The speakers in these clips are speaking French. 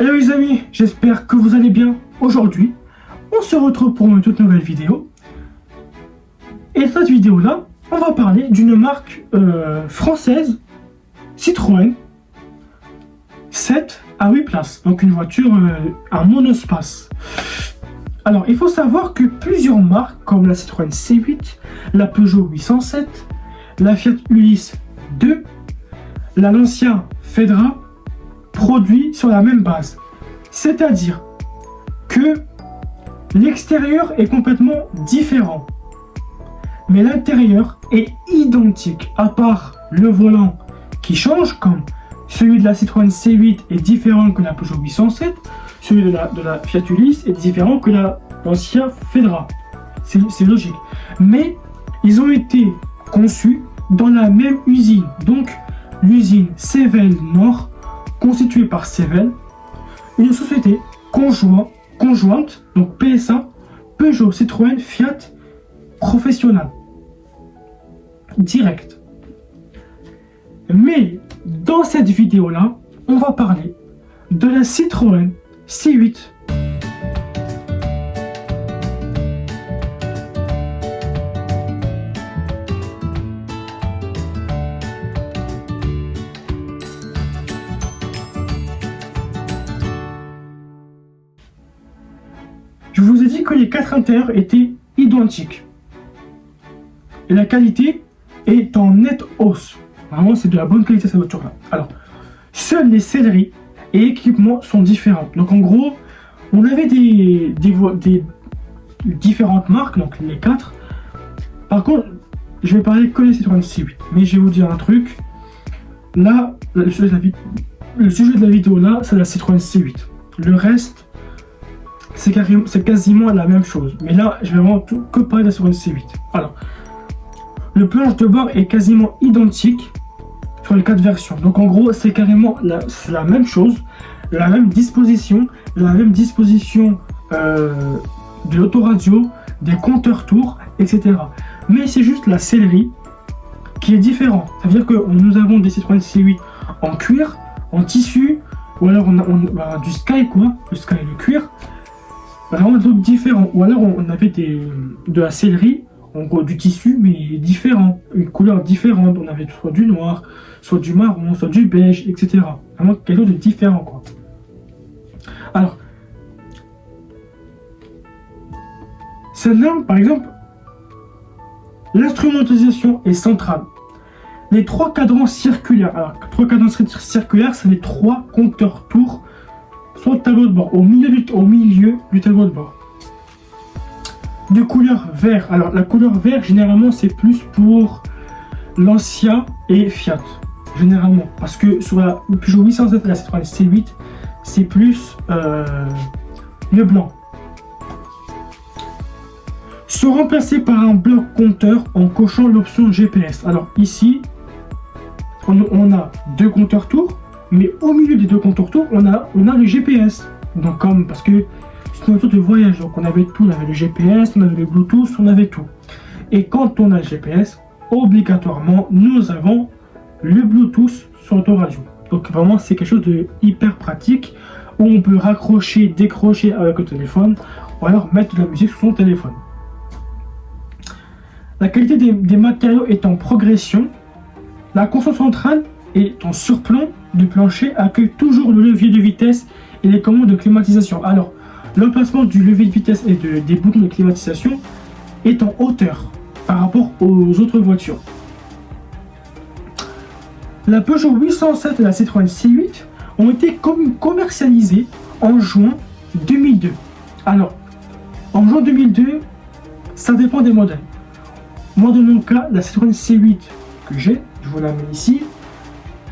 Hello les amis, j'espère que vous allez bien. Aujourd'hui, on se retrouve pour une toute nouvelle vidéo. Et cette vidéo-là, on va parler d'une marque française, Citroën, 7 à 8 places. Donc une voiture à monospace. Alors, il faut savoir que plusieurs marques, comme la Citroën C8, la Peugeot 807, la Fiat Ulysse 2, la Lancia Fedra, produits sur la même base. C'est-à-dire que l'extérieur est complètement différent, mais l'intérieur est identique, à part le volant qui change, comme celui de la Citroën C8 est différent que la Peugeot 807, celui de la Fiat Ulysse est différent que la Lancia Fedra. C'est logique. Mais ils ont été conçus dans la même usine, donc l'usine Sevel Nord, constituée par Sevel, une société conjointe, donc PSA, Peugeot, Citroën, Fiat, professionnel, direct. Mais dans cette vidéo-là, on va parler de la Citroën C8. Je vous ai dit que les quatre intérieurs étaient identiques. Et la qualité est en nette hausse. Vraiment, c'est de la bonne qualité cette voiture-là. Alors, seules les selleries et équipements sont différents. Donc en gros, on avait des différentes marques, donc les 4. Par contre, je vais parler que des Citroën C8. Mais je vais vous dire un truc. Là, le sujet de la vidéo là, c'est la Citroën C8. Le reste, c'est quasiment la même chose. Mais là, je vais vraiment que parler de la Citroën C8. Alors, le planche de bord est quasiment identique sur les 4 versions. Donc en gros, c'est carrément la même chose, la même disposition de l'autoradio, des compteurs tours, etc. Mais c'est juste la sellerie qui est différente. Ça veut dire que nous avons des Citroën C8 en cuir, en tissu, ou alors on a du Sky quoi, le Sky et le cuir. Vraiment d'autres différents. Ou alors on avait de la sellerie, en gros du tissu, mais différent, une couleur différente. On avait soit du noir, soit du marron, soit du beige, etc. Vraiment quelque chose de différent, quoi. Alors, celle-là, par exemple, l'instrumentalisation est centrale. Les 3 cadrans circulaires, alors 3 cadrans circulaires, c'est les 3 compteurs tours sur le tableau de bord, au milieu du tableau de bord. De couleur vert. Alors la couleur vert, généralement, c'est plus pour Lancia et Fiat. Généralement. Parce que sur la Peugeot 807 et la Citroën C8, c'est plus le blanc. Sont remplacés par un bloc compteur en cochant l'option GPS. Alors ici, on a 2 compteurs tours. Mais au milieu des 2 compteurs tours, on a le GPS. Donc parce que c'est une voiture de voyage, donc on avait tout, on avait le GPS, on avait le Bluetooth, on avait tout. Et quand on a le GPS, obligatoirement, nous avons le Bluetooth sur l'autoradio. Donc vraiment, c'est quelque chose de hyper pratique, où on peut raccrocher, décrocher avec le téléphone, ou alors mettre de la musique sur son téléphone. La qualité des matériaux est en progression. La console centrale est en surplomb du plancher, accueille toujours le levier de vitesse et les commandes de climatisation. Alors, l'emplacement du levier de vitesse et des boutons de climatisation est en hauteur par rapport aux autres voitures. La Peugeot 807 et la Citroën C8 ont été commercialisées en juin 2002. Alors, en juin 2002, ça dépend des modèles. Moi, dans mon cas, la Citroën C8 que j'ai, je vous la mets ici,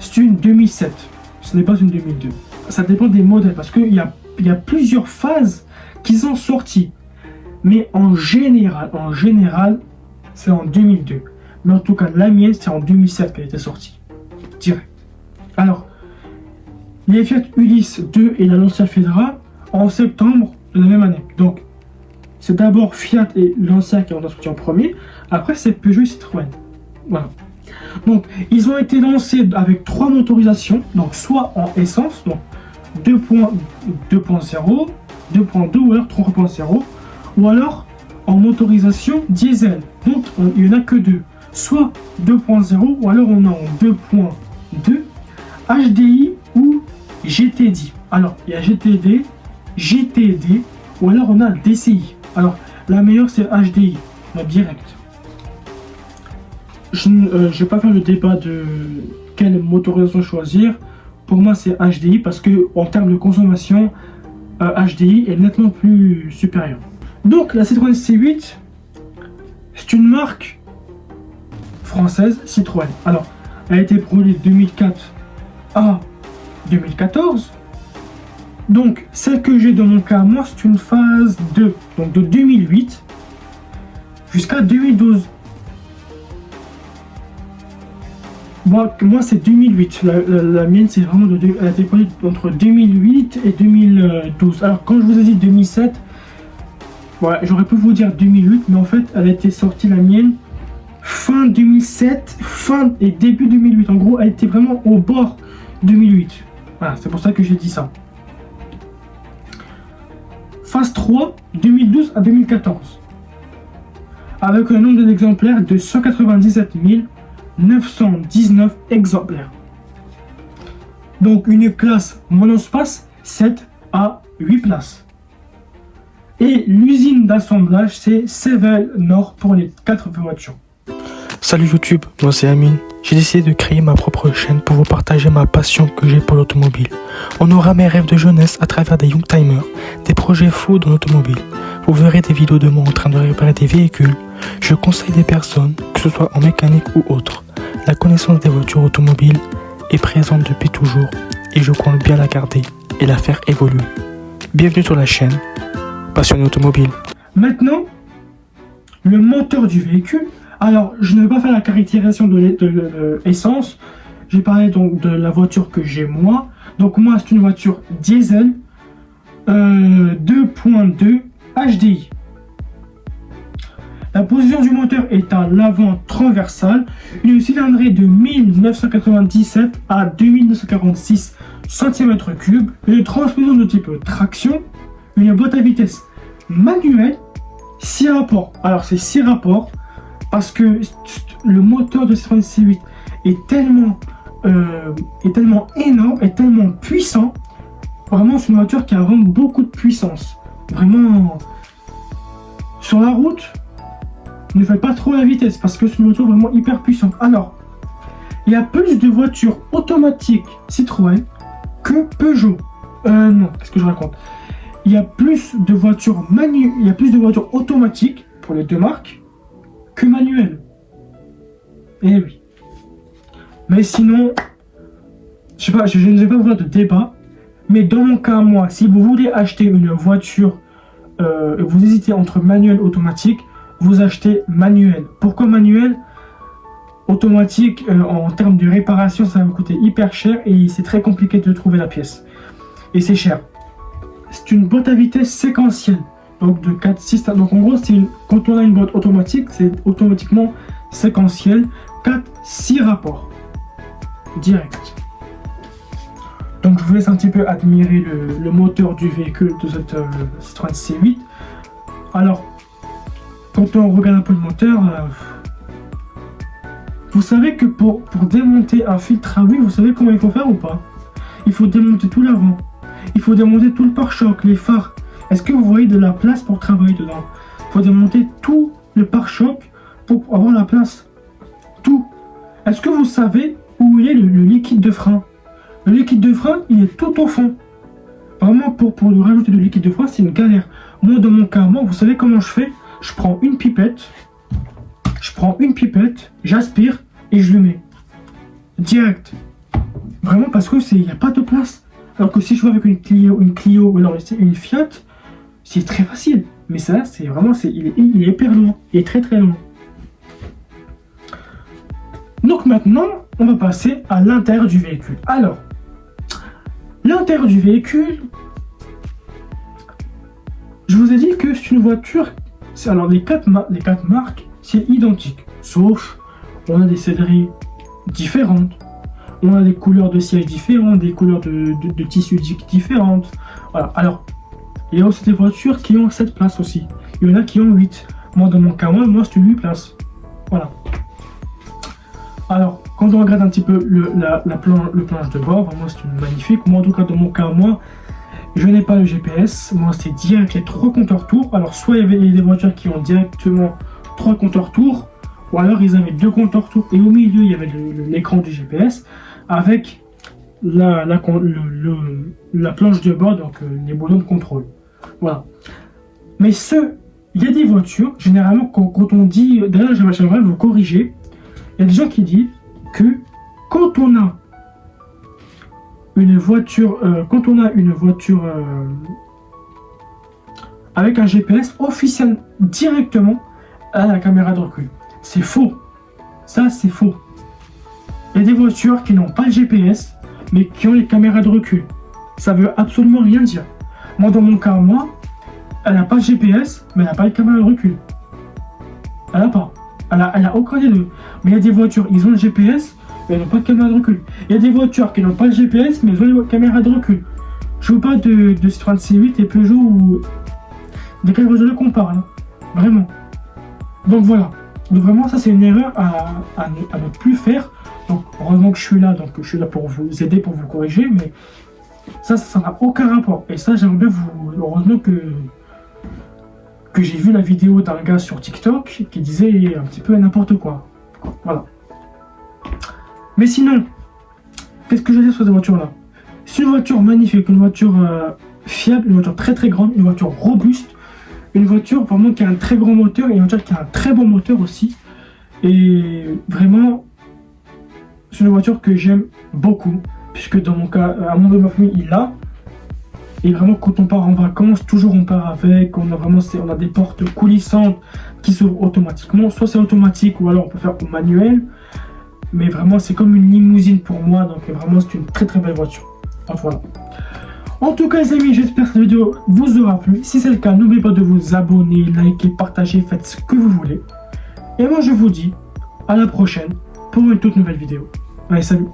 c'est une 2007, ce n'est pas une 2002. Ça dépend des modèles, parce qu'il y a plusieurs phases qui sont sorties. Mais en général, c'est en 2002. Mais en tout cas, la mienne, c'est en 2007 qu'elle était sortie. Direct. Alors, les Fiat Ulysse 2 et la Lancia Fedra en septembre de la même année. Donc, c'est d'abord Fiat et Lancia qui ont sorti en premier. Après, c'est Peugeot et Citroën. Voilà. Donc, ils ont été lancés avec 3 motorisations, donc soit en essence, donc 2.0, 2.2 ou alors 3.0, ou alors en motorisation diesel. Donc il n'y en a que deux, soit 2.0 ou alors on a en 2.2 HDI ou GTD. Alors il y a GTD, GTD ou alors on a DCI. Alors la meilleure c'est HDI, la direct. Je ne vais pas faire le débat de quelle motorisation choisir. Pour moi c'est HDI parce que en termes de consommation, HDI est nettement plus supérieur. Donc la Citroën C8, c'est une marque française Citroën. Alors elle a été produite de 2004 à 2014. Donc celle que j'ai dans mon cas, moi c'est une phase 2, donc de 2008 jusqu'à 2012. Moi c'est 2008, la mienne c'est vraiment elle a été produite entre 2008 et 2012. Alors quand je vous ai dit 2007, ouais, j'aurais pu vous dire 2008, mais en fait elle a été sortie la mienne fin 2007, fin et début 2008. En gros elle était vraiment au bord 2008. Voilà, c'est pour ça que j'ai dit ça. Phase 3, 2012 à 2014. Avec un nombre d'exemplaires de 197 919 exemplaires. Donc une classe monospace 7 à 8 places. Et l'usine d'assemblage c'est Sevel Nord pour les 4 voitures. Salut YouTube, moi c'est Amine. J'ai décidé de créer ma propre chaîne pour vous partager ma passion que j'ai pour l'automobile. On aura mes rêves de jeunesse à travers des youngtimers, des projets fous dans l'automobile. Vous verrez des vidéos de moi en train de réparer des véhicules. Je conseille des personnes, que ce soit en mécanique ou autre. La connaissance des voitures automobiles est présente depuis toujours et je compte bien la garder et la faire évoluer. Bienvenue sur la chaîne Passionné Automobile. Maintenant, le moteur du véhicule. Alors, je ne vais pas faire la caractérisation de l'essence. Je vais parler donc de la voiture que j'ai moi. Donc moi, c'est une voiture diesel 2.2 HDI. La position du moteur est à l'avant transversal. Une cylindrée de 1997 à 2946 cm3. Une transmission de type traction. Une boîte à vitesse manuelle. 6 rapports. Alors, c'est 6 rapports. Parce que le moteur de Citroën C8 est tellement énorme, est tellement puissant. Vraiment, c'est une voiture qui a vraiment beaucoup de puissance. Vraiment, sur la route, ne faites pas trop la vitesse parce que c'est une voiture vraiment hyper puissante. Alors, il y a plus de voitures automatiques Citroën que Peugeot. Non, qu'est-ce que je raconte? Il y a plus de voitures automatiques pour les deux marques que manuel. Eh oui. Mais sinon, je sais pas, je ne vais pas vous faire de débat, mais dans mon cas, moi, si vous voulez acheter une voiture et vous hésitez entre manuel et automatique, vous achetez manuel. Pourquoi manuel? Automatique, en termes de réparation, ça va vous coûter hyper cher et c'est très compliqué de trouver la pièce. Et c'est cher. C'est une boîte à vitesse séquentielle. Donc de 4, 6, donc en gros quand on a une boîte automatique, c'est automatiquement séquentiel, 4, 6 rapports direct. Donc je vous laisse un petit peu admirer le moteur du véhicule de cette Citroën C8. Alors, quand on regarde un peu le moteur, vous savez que pour démonter un filtre à huile, vous savez comment il faut faire ou pas? Il faut démonter tout l'avant, il faut démonter tout le pare-choc, les phares. Est-ce que vous voyez de la place pour travailler dedans? Il faut démonter tout le pare-choc pour avoir la place. Tout. Est-ce que vous savez où il est le liquide de frein? Le liquide de frein, il est tout au fond. Vraiment, pour lui rajouter le liquide de frein, c'est une galère. Moi, dans mon cas, vous savez comment je fais? Je prends une pipette, j'aspire et je le mets. Direct. Vraiment parce que il n'y a pas de place. Alors que si je vais avec une Clio ou alors une Fiat, c'est très facile. Mais ça, c'est vraiment, il est hyper loin. Il est très très loin. Donc maintenant, on va passer à l'intérieur du véhicule. Alors, l'intérieur du véhicule, je vous ai dit que c'est une voiture. Alors les quatre marques, c'est identique. Sauf, on a des selleries différentes. On a des couleurs de sièges différentes, des couleurs de tissus différentes. Voilà. Alors, il y a aussi des voitures qui ont 7 places aussi. Il y en a qui ont 8. Moi, dans mon cas, moi c'est 8 places. Voilà. Alors, quand on regarde un petit peu le planche de bord, vraiment c'est magnifique. Moi, en tout cas, dans mon cas, moi, je n'ai pas le GPS. Moi, c'est direct les 3 compteurs tours. Alors, soit il y avait des voitures qui ont directement 3 compteurs tours, ou alors ils avaient 2 compteurs tours. Et au milieu, il y avait l'écran du GPS avec la planche de bord, donc les boutons de contrôle. Voilà. Mais il y a des voitures, généralement, quand on dit, d'ailleurs, j'aimerais vous corriger, il y a des gens qui disent que quand on a une voiture, avec un GPS officiel directement à la caméra de recul. C'est faux. Ça, c'est faux. Il y a des voitures qui n'ont pas le GPS, mais qui ont les caméras de recul. Ça veut absolument rien dire. Moi, dans mon cas, elle n'a pas le GPS, mais elle n'a pas les caméras de recul. Elle n'a pas. Elle a aucun des deux. Mais il y a des voitures, ils ont le GPS, mais elles n'ont pas de caméra de recul. Il y a des voitures qui n'ont pas le GPS, mais elles ont les caméras de recul. Je ne veux pas de Citroën C8 et Peugeot ou des quelles voitures qu'on parle. Hein. Vraiment. Donc voilà. Donc vraiment, ça c'est une erreur à ne plus faire. Donc heureusement que je suis là, pour vous aider, pour vous corriger, mais ça n'a aucun rapport. Et ça, j'aimerais bien heureusement que j'ai vu la vidéo d'un gars sur TikTok qui disait un petit peu n'importe quoi. Voilà. Mais sinon, qu'est-ce que je veux dire sur ces voitures-là? C'est une voiture magnifique, une voiture fiable, une voiture très très grande, une voiture robuste, une voiture vraiment qui a un très grand moteur et une voiture qui a un très bon moteur aussi. Et vraiment, c'est une voiture que j'aime beaucoup, puisque dans mon cas, un membre de ma famille, il l'a. Et vraiment, quand on part en vacances, toujours on part avec, on a des portes coulissantes qui s'ouvrent automatiquement. Soit c'est automatique, ou alors on peut faire au manuel. Mais vraiment, c'est comme une limousine pour moi, donc vraiment, c'est une très très belle voiture. Donc voilà. En tout cas, les amis, j'espère que cette vidéo vous aura plu. Si c'est le cas, n'oubliez pas de vous abonner, liker, partager, faites ce que vous voulez. Et moi, je vous dis à la prochaine pour une toute nouvelle vidéo. Allez, salut!